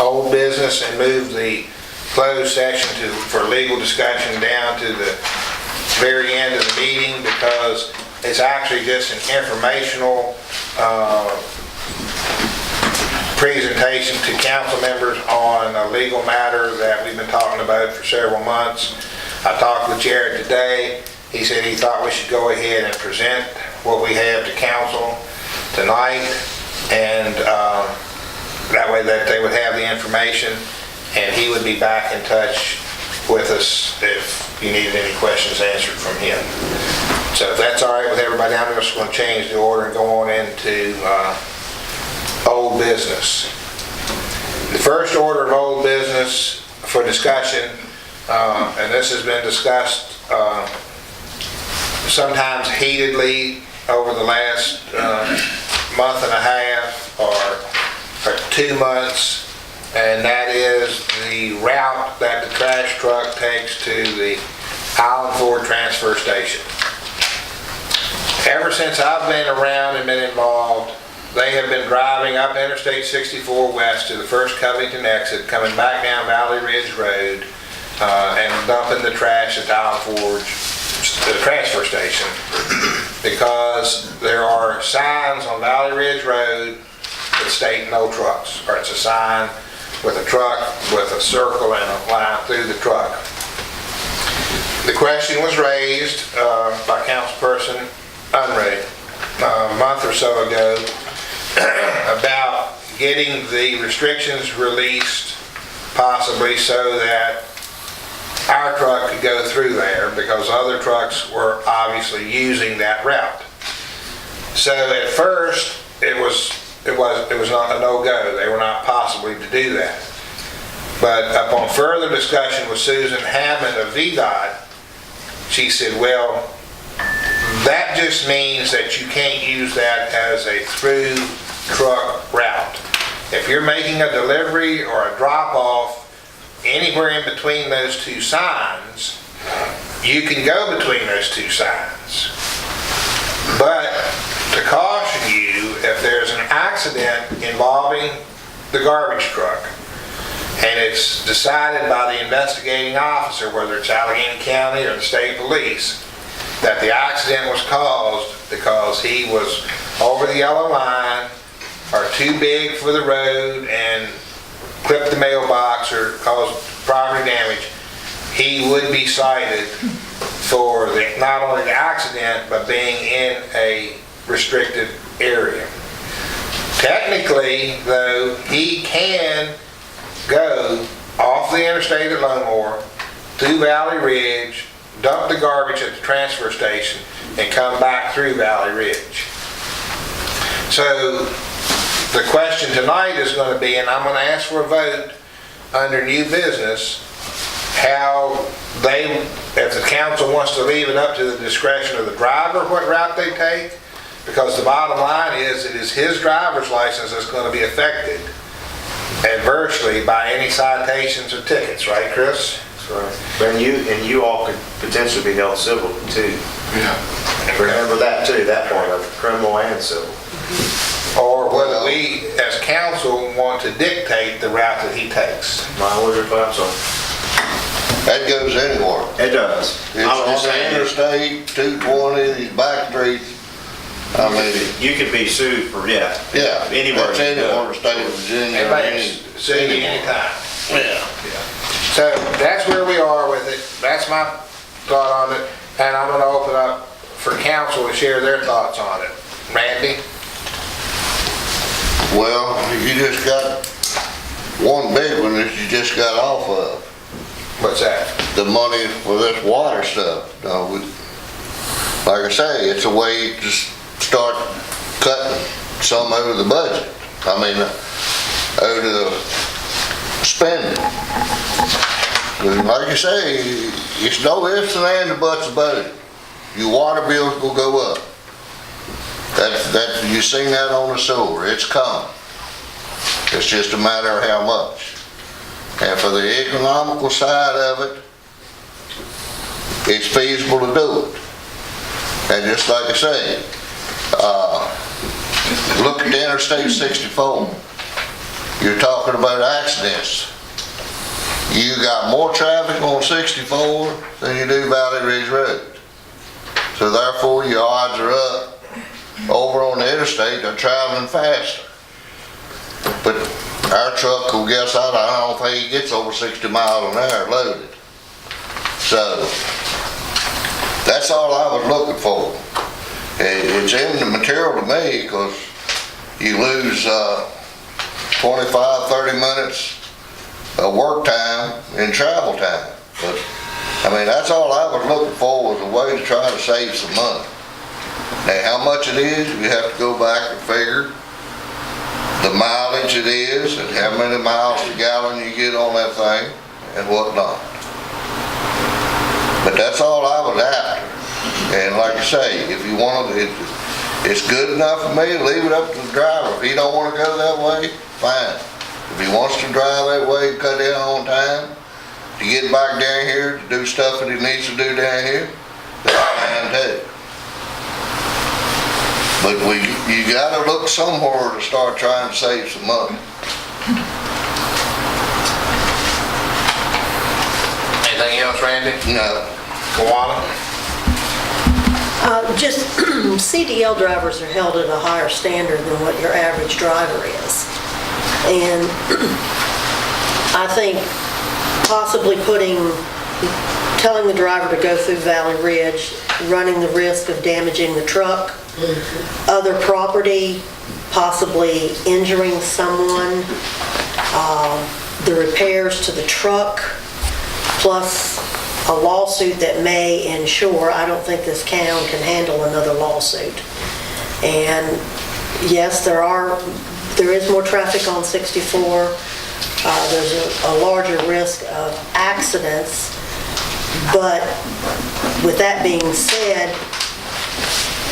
old business and move the closed session for legal discussion down to the very end of the meeting, because it's actually just an informational presentation to council members on a legal matter that we've been talking about for several months. I talked with Jared today. He said he thought we should go ahead and present what we have to council tonight, and that way that they would have the information, and he would be back in touch with us if you needed any questions answered from him. So if that's all right with everybody, I'm just going to change the order and go on into old business. The first order of old business for discussion, and this has been discussed sometimes heatedly over the last month and a half or 2 months, and that is the route that the trash truck takes to the Island Ford transfer station. Ever since I've been around and been involved, they have been driving up Interstate 64 West to the first Covington exit, coming back down Valley Ridge Road, and dumping the trash at the Island Ford transfer station, because there are signs on Valley Ridge Road that state no trucks, or it's a sign with a truck with a circle and a line through the truck. The question was raised by Councilperson Unroe a month or so ago about getting the restrictions released, possibly so that our truck could go through there, because other trucks were obviously using that route. So at first it was not a no-go. They were not possibly to do that. But upon further discussion with Susan Hammond of VDOT, she said, well, that just means that you can't use that as a through truck route. If you're making a delivery or a drop-off anywhere in between those two signs, you can go between those two signs. But to caution you, if there's an accident involving the garbage truck, and it's decided by the investigating officer, whether it's Allegheny County or the state police, that the accident was caused because he was over the yellow line or too big for the road and clipped the mailbox or caused property damage, he would be cited for not only the accident, but being in a restricted area. Technically, though, he can go off the interstate at Longmore, through Valley Ridge, dump the garbage at the transfer station, and come back through Valley Ridge. So the question tonight is going to be, and I'm going to ask for a vote under new business, how they, if the council wants to leave it up to the discretion of the driver what route they take, because the bottom line is it is his driver's license that's going to be affected adversely by any citations or tickets, right, Chris? That's right. And you all could potentially be held civil too. Yeah. Remember that too, that part of it, criminal and civil. Or whether we, as council, want to dictate the route that he takes. What was your thoughts on? That goes anywhere. It does. It's on the interstate, 220, these back streets. I mean, you could be sued for, anywhere. That's anywhere in the state of Virginia. Anybody sue you anytime. Yeah. So that's where we are with it. That's my thought on it. And I'm going to open up for council to share their thoughts on it. Randy? Well, you just got one big one that you just got off of. What's that? The money for this water stuff. Like I say, it's a way to start cutting some out of the budget. I mean, out of the spending. Like you say, it's no ifs and ands or buts about it. Your water bills will go up. You seen that on the sewer. It's coming. It's just a matter of how much. And for the economical side of it, it's feasible to do it. And just like I say, look at the Interstate 64. you're talking about accidents. You got more traffic on 64 than you do Valley Ridge Road. So therefore, your odds are up over on the interstate, they're traveling faster. But our truck will guess out, I don't think he gets over 60 miles an hour loaded. So, that's all I was looking for. It's in the material to me, because you lose 25, 30 minutes of work time and travel time. But, I mean, that's all I was looking for, was a way to try to save some money. Now, how much it is, you have to go back and figure the mileage it is, and how many miles per gallon you get on that thing, and whatnot. But that's all I was after. And like I say, if you want to, it's good enough for me, leave it up to the driver. If he don't want to go that way, fine. If he wants to drive that way and cut in on time, to get back down here to do stuff that he needs to do down here, that's fine too. But you gotta look somewhere to start trying to save some money. Anything else, Randy? No. Kawana? Just CDL drivers are held at a higher standard than what your average driver is. And I think possibly telling the driver to go through Valley Ridge, running the risk of damaging the truck, other property, possibly injuring someone, the repairs to the truck, plus a lawsuit that may ensure, I don't think this town can handle another lawsuit. And yes, there is more traffic on 64. There's a larger risk of accidents. But with that being said,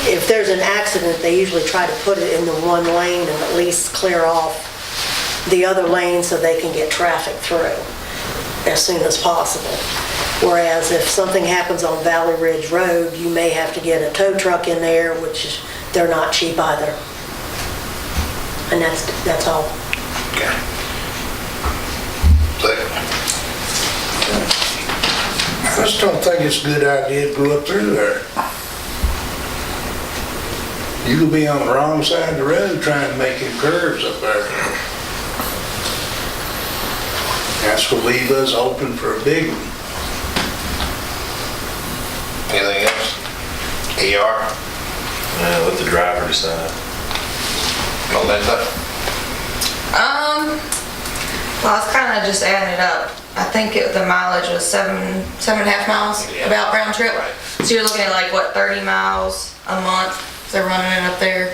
if there's an accident, they usually try to put it in the one lane and at least clear off the other lane so they can get traffic through as soon as possible. Whereas if something happens on Valley Ridge Road, you may have to get a tow truck in there, which they're not cheap either. And that's all. Okay. I just don't think it's a good idea to go up through there. You could be on the wrong side of the road trying to make your curves up there. That's what leave us open for a big one. Anything else? ER? Let the driver decide. Melinda? Well, I was kind of just adding it up. I think the mileage was 7.5 miles, Yeah. about round trip. Right. So you're looking at like, what, 30 miles a month? So they're running it up there.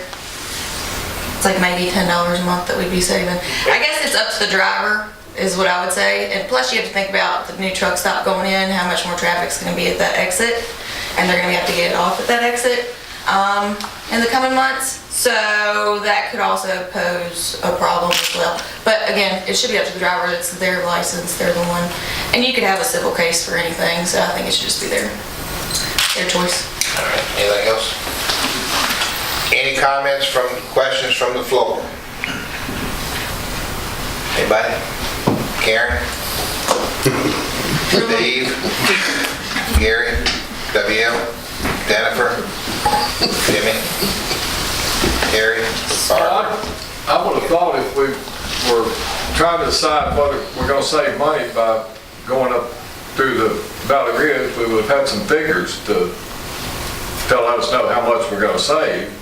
It's like maybe $10 a month that we'd be saving. I guess it's up to the driver, is what I would say. And plus you have to think about the new truck stop going in, how much more traffic's gonna be at that exit. And they're gonna have to get off at that exit in the coming months. So that could also pose a problem as well. But again, it should be up to the driver. It's their license, they're the one. And you could have a civil case for anything, so I think it should just be their choice. All right, anything else? Any comments questions from the floor? Anybody? Karen? Steve? Gary? WL? Jennifer? Jimmy? Gary? Barbara? I would have thought if we were trying to decide whether we're going to save money by going up through the Valley Ridge, we would have had some figures to let us know how much we're going to save.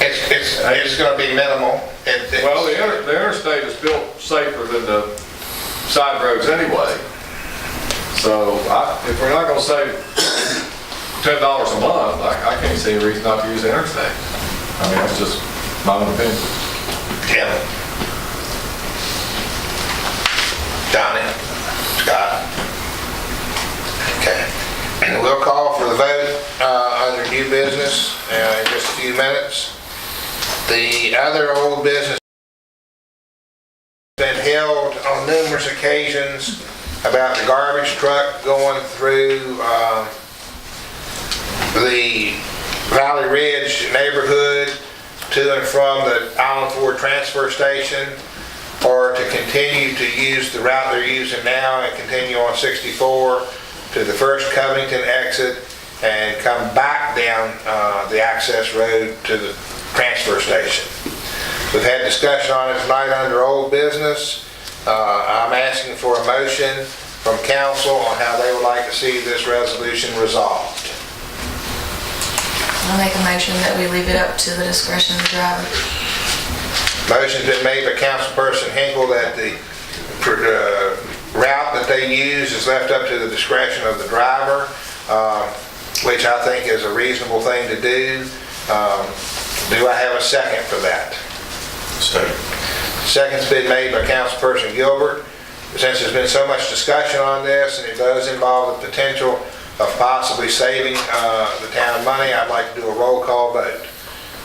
It's going to be minimal. Well, the interstate is built safer than the side roads anyway. So if we're not going to save $10 a month, I can't see a reason not to use the interstate. I mean, that's just my own opinion. Jim? Johnny? Scott? Okay. And we'll call for the vote under new business in just a few minutes. The other old business been held on numerous occasions about the garbage truck going through the Valley Ridge neighborhood. to and from the Island Ford transfer station, or to continue to use the route they're using now and continue on 64 to the first Covington exit and come back down the access road to the transfer station. We've had discussion on it tonight under old business. I'm asking for a motion from council on how they would like to see this resolution resolved. I'll make a motion that we leave it up to the discretion of the driver. Motion's been made by Councilperson Hinkle that the route that they use is left up to the discretion of the driver, which I think is a reasonable thing to do. Do I have a second for that? Second. Second's been made by Councilperson Gilbert. Since there's been so much discussion on this, and it does involve the potential of possibly saving the town money, I'd like to do a roll call vote.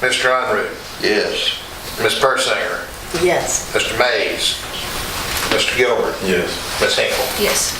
Mr. Unroe. Yes. Ms. Persinger. Yes. Mr. Mays. Mr. Gilbert. Yes. Ms. Hinkle. Yes.